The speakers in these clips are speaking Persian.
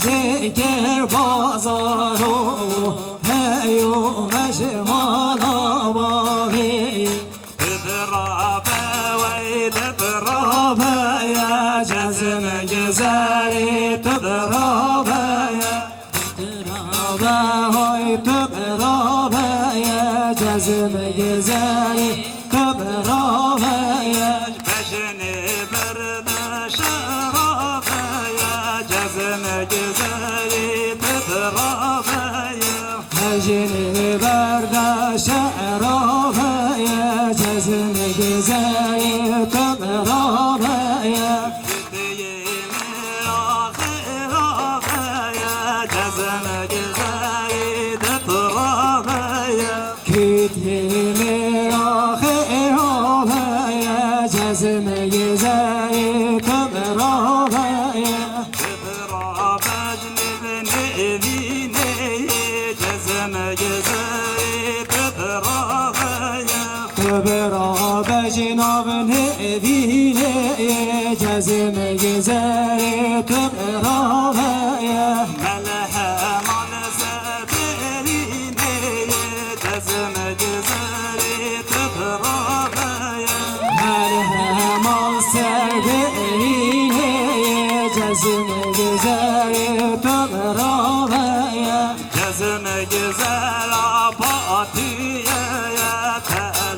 شکر بازارو هیو مجمال آباهی تضربه وی تضربه یا جزم گزاری تضربه های تضربه یا جزم گزاری تضربه بشنی برد شرابه یا جزم گزاری تضربه بشنی برد شرابه یا جزم گزاری تضربه جناب نبینه جزم گزاری تبرابه ملهمان زبرینه جزم گزاری تبرابه ملهمان سربرینه جزم گزاری تبرابه جزم گزار آباتیه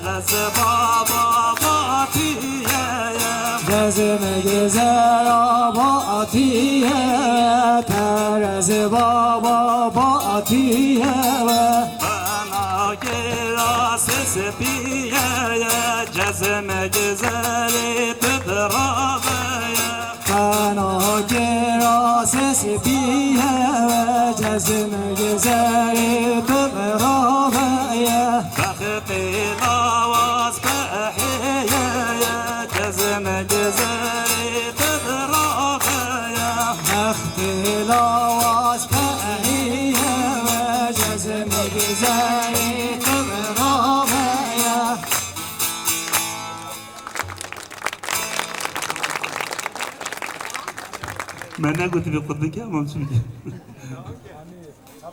تغز بابا باتیه جزم گزار آباتیه ترز بابا باتیه بنا گراس سپیه جزم گزاری تضربه بنا گراس سپیه جزم گزاری تضربه بخطي لواز بحية يا جزم جزري تضربه يا بختي لواز بحية جزم جزري تضربه يا من قلت بقدك يا ممسوك